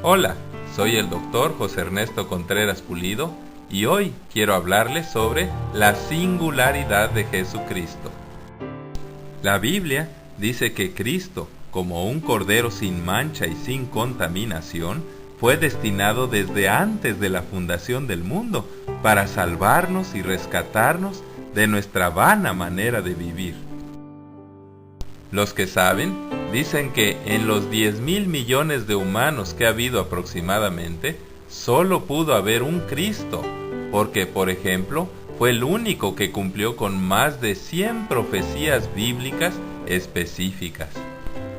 Hola, soy el doctor José Ernesto Contreras Pulido y hoy quiero hablarles sobre la singularidad de Jesucristo. La Biblia dice que Cristo, como un cordero sin mancha y sin contaminación, fue destinado desde antes de la fundación del mundo para salvarnos y rescatarnos de nuestra vana manera de vivir. Los que saben dicen que en los 10.000 millones de humanos que ha habido aproximadamente, solo pudo haber un Cristo, porque, por ejemplo, fue el único que cumplió con más de 100 profecías bíblicas específicas.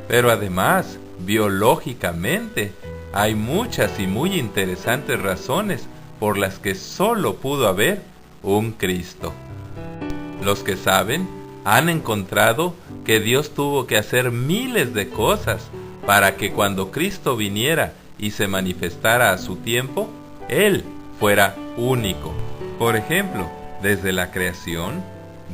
Pero además, biológicamente, hay muchas y muy interesantes razones por las que solo pudo haber un Cristo. Los que saben han encontrado que Dios tuvo que hacer miles de cosas para que cuando Cristo viniera y se manifestara a su tiempo, Él fuera único. Por ejemplo, desde la creación,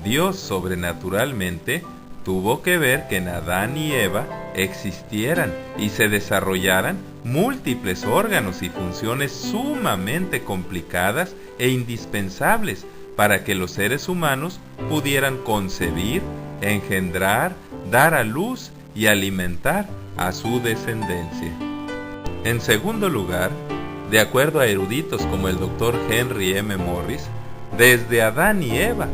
Dios sobrenaturalmente tuvo que ver que en Adán y Eva existieran y se desarrollaran múltiples órganos y funciones sumamente complicadas e indispensables para que los seres humanos pudieran concebir, engendrar, dar a luz y alimentar a su descendencia. En segundo lugar, de acuerdo a eruditos como el Dr. Henry M. Morris, desde Adán y Eva,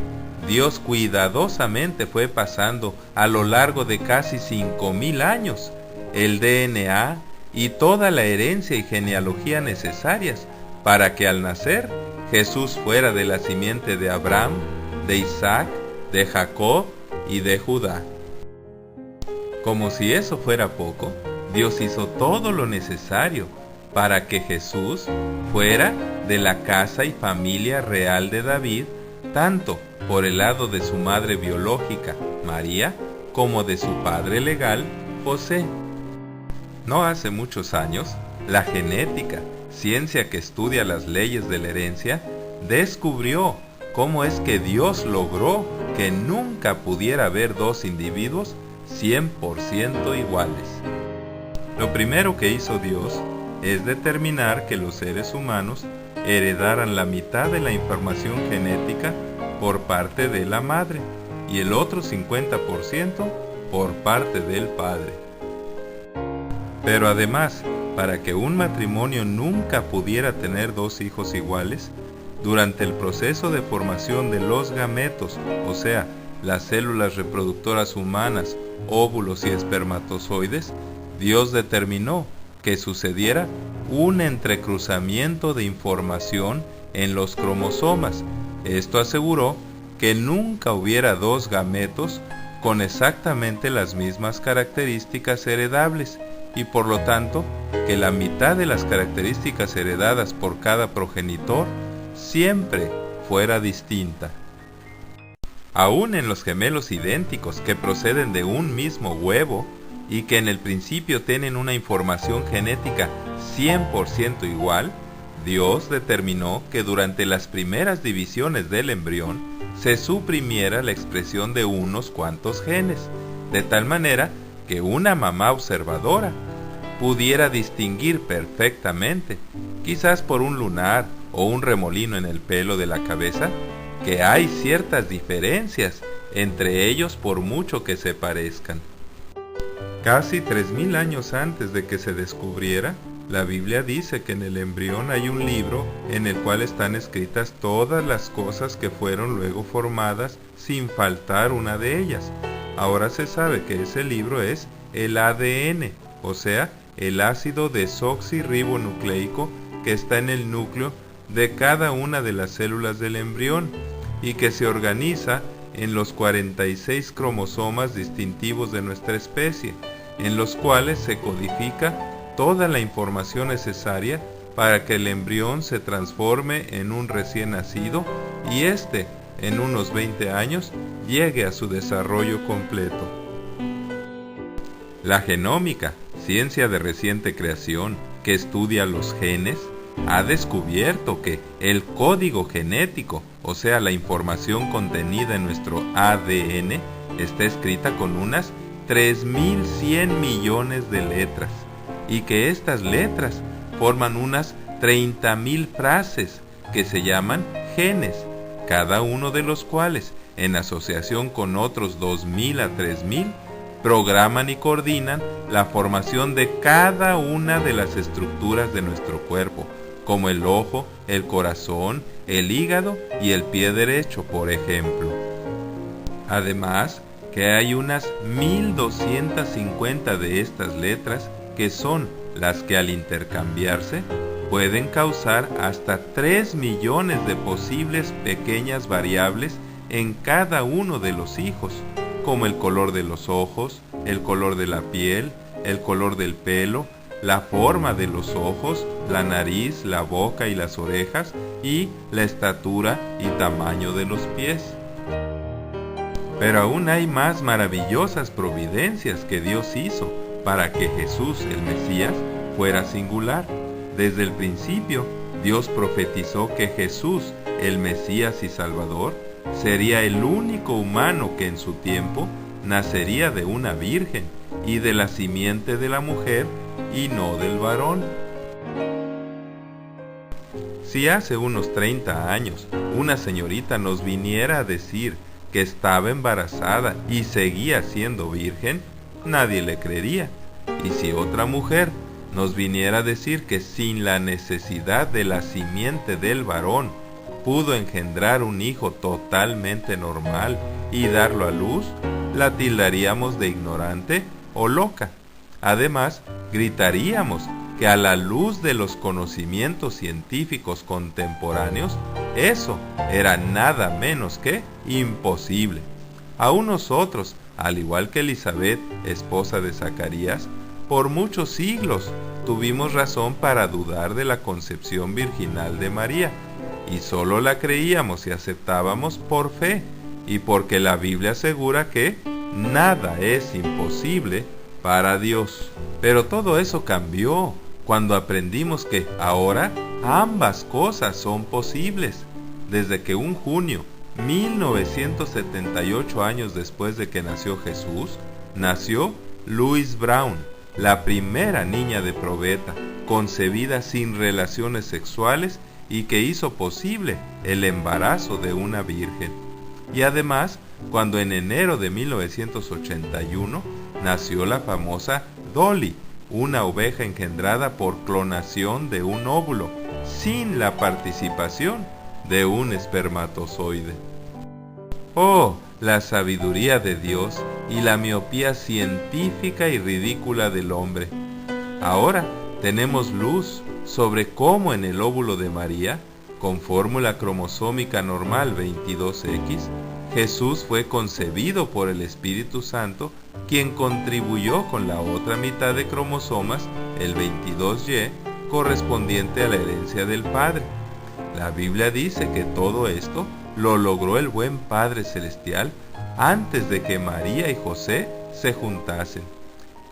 Dios cuidadosamente fue pasando a lo largo de casi 5.000 años el DNA y toda la herencia y genealogía necesarias para que al nacer Jesús fuera de la simiente de Abraham, de Isaac, de Jacob y de Judá. Como si eso fuera poco, Dios hizo todo lo necesario para que Jesús fuera de la casa y familia real de David, tanto por el lado de su madre biológica, María, como de su padre legal, José. No hace muchos años, la genética, ciencia que estudia las leyes de la herencia, descubrió cómo es que Dios logró que nunca pudiera haber dos individuos 100% iguales. Lo primero que hizo Dios es determinar que los seres humanos heredaran la mitad de la información genética por parte de la madre y el otro 50% por parte del padre. Pero además, para que un matrimonio nunca pudiera tener dos hijos iguales, durante el proceso de formación de los gametos, o sea, las células reproductoras humanas, óvulos y espermatozoides, Dios determinó que sucediera un entrecruzamiento de información en los cromosomas. Esto aseguró que nunca hubiera dos gametos con exactamente las mismas características heredables y por lo tanto que la mitad de las características heredadas por cada progenitor siempre fuera distinta. Aún en los gemelos idénticos que proceden de un mismo huevo y que en el principio tienen una información genética 100% igual, Dios determinó que durante las primeras divisiones del embrión se suprimiera la expresión de unos cuantos genes, de tal manera que una mamá observadora pudiera distinguir perfectamente, quizás por un lunar o un remolino en el pelo de la cabeza, que hay ciertas diferencias entre ellos por mucho que se parezcan. Casi 3.000 años antes de que se descubriera, la Biblia dice que en el embrión hay un libro en el cual están escritas todas las cosas que fueron luego formadas sin faltar una de ellas. Ahora se sabe que ese libro es el ADN, o sea, el ácido desoxirribonucleico que está en el núcleo de cada una de las células del embrión y que se organiza en los 46 cromosomas distintivos de nuestra especie, en los cuales se codifica toda la información necesaria para que el embrión se transforme en un recién nacido y éste, en unos 20 años, llegue a su desarrollo completo. La genómica, ciencia de reciente creación que estudia los genes, ha descubierto que el código genético, o sea, la información contenida en nuestro ADN, está escrita con unas 3.100 millones de letras, y que estas letras forman unas 30,000 frases que se llaman genes, cada uno de los cuales, en asociación con otros 2,000 a 3,000, programan y coordinan la formación de cada una de las estructuras de nuestro cuerpo, como el ojo, el corazón, el hígado y el pie derecho, por ejemplo. Además, que hay unas 1,250 de estas letras que son las que al intercambiarse pueden causar hasta 3 millones de posibles pequeñas variables en cada uno de los hijos, como el color de los ojos, el color de la piel, el color del pelo, la forma de los ojos, la nariz, la boca y las orejas, y la estatura y tamaño de los pies. Pero aún hay más maravillosas providencias que Dios hizo para que Jesús, el Mesías, fuera singular. Desde el principio, Dios profetizó que Jesús, el Mesías y Salvador, sería el único humano que en su tiempo nacería de una virgen y de la simiente de la mujer y no del varón. Si hace unos 30 años una señorita nos viniera a decir que estaba embarazada y seguía siendo virgen, nadie le creería. Y si otra mujer nos viniera a decir que sin la necesidad de la simiente del varón pudo engendrar un hijo totalmente normal y darlo a luz, la tildaríamos de ignorante o loca. Además, gritaríamos que a la luz de los conocimientos científicos contemporáneos, eso era nada menos que imposible. Aún nosotros, al igual que Elizabeth, esposa de Zacarías, por muchos siglos tuvimos razón para dudar de la concepción virginal de María, y solo la creíamos y aceptábamos por fe, y porque la Biblia asegura que nada es imposible para Dios. Pero todo eso cambió cuando aprendimos que ahora ambas cosas son posibles, desde que un junio 1978 años después de que nació Jesús, nació Louise Brown, la primera niña de probeta, concebida sin relaciones sexuales y que hizo posible el embarazo de una virgen. Y además, cuando en enero de 1981 nació la famosa Dolly, una oveja engendrada por clonación de un óvulo, sin la participación de un espermatozoide. ¡Oh, la sabiduría de Dios y la miopía científica y ridícula del hombre! Ahora tenemos luz sobre cómo en el óvulo de María, con fórmula cromosómica normal 22X, Jesús fue concebido por el Espíritu Santo, quien contribuyó con la otra mitad de cromosomas, el 22Y, correspondiente a la herencia del Padre. La Biblia dice que todo esto lo logró el buen Padre Celestial antes de que María y José se juntasen.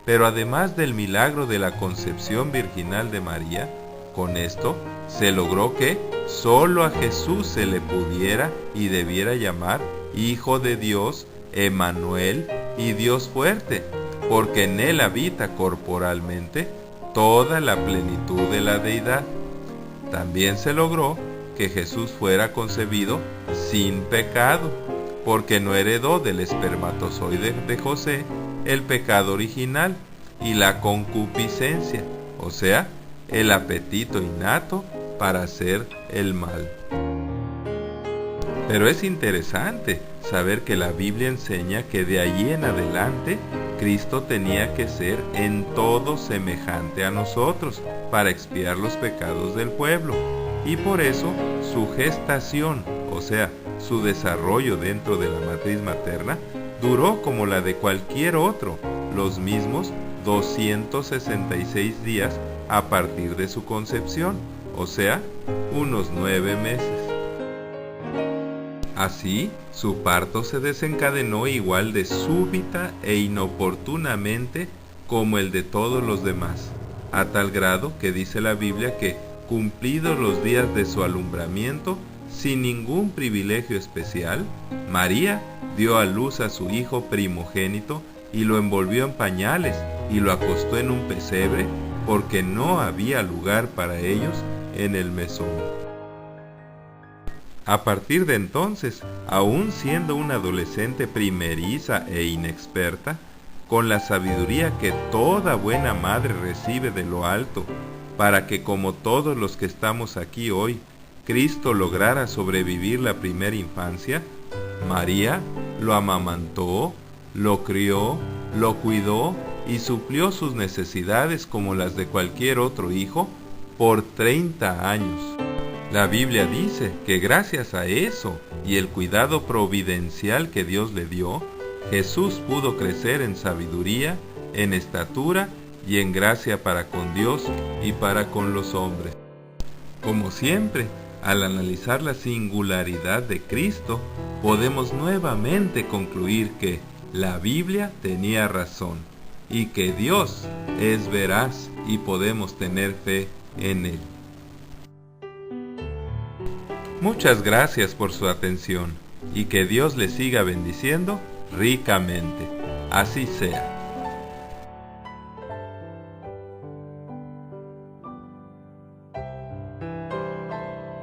Pero además del milagro de la concepción virginal de María, con esto se logró que solo a Jesús se le pudiera y debiera llamar Hijo de Dios, Emmanuel y Dios fuerte, porque en él habita corporalmente toda la plenitud de la deidad. También se logró que Jesús fuera concebido sin pecado, porque no heredó del espermatozoide de José el pecado original y la concupiscencia, o sea, el apetito innato para hacer el mal. Pero es interesante saber que la Biblia enseña que de allí en adelante Cristo tenía que ser en todo semejante a nosotros para expiar los pecados del pueblo, y por eso su gestación, o sea, su desarrollo dentro de la matriz materna, duró como la de cualquier otro, los mismos 266 días a partir de su concepción, o sea, unos 9 meses. Así, su parto se desencadenó igual de súbita e inoportunamente como el de todos los demás, a tal grado que dice la Biblia que, cumplidos los días de su alumbramiento, sin ningún privilegio especial, María dio a luz a su hijo primogénito y lo envolvió en pañales y lo acostó en un pesebre porque no había lugar para ellos en el mesón. A partir de entonces, aún siendo una adolescente primeriza e inexperta, con la sabiduría que toda buena madre recibe de lo alto, para que como todos los que estamos aquí hoy, Cristo lograra sobrevivir la primera infancia, María lo amamantó, lo crió, lo cuidó y suplió sus necesidades como las de cualquier otro hijo por 30 años. La Biblia dice que gracias a eso y el cuidado providencial que Dios le dio, Jesús pudo crecer en sabiduría, en estatura y en gracia para con Dios y para con los hombres. Como siempre, al analizar la singularidad de Cristo, podemos nuevamente concluir que la Biblia tenía razón y que Dios es veraz y podemos tener fe en Él. Muchas gracias por su atención y que Dios le siga bendiciendo ricamente. Así sea.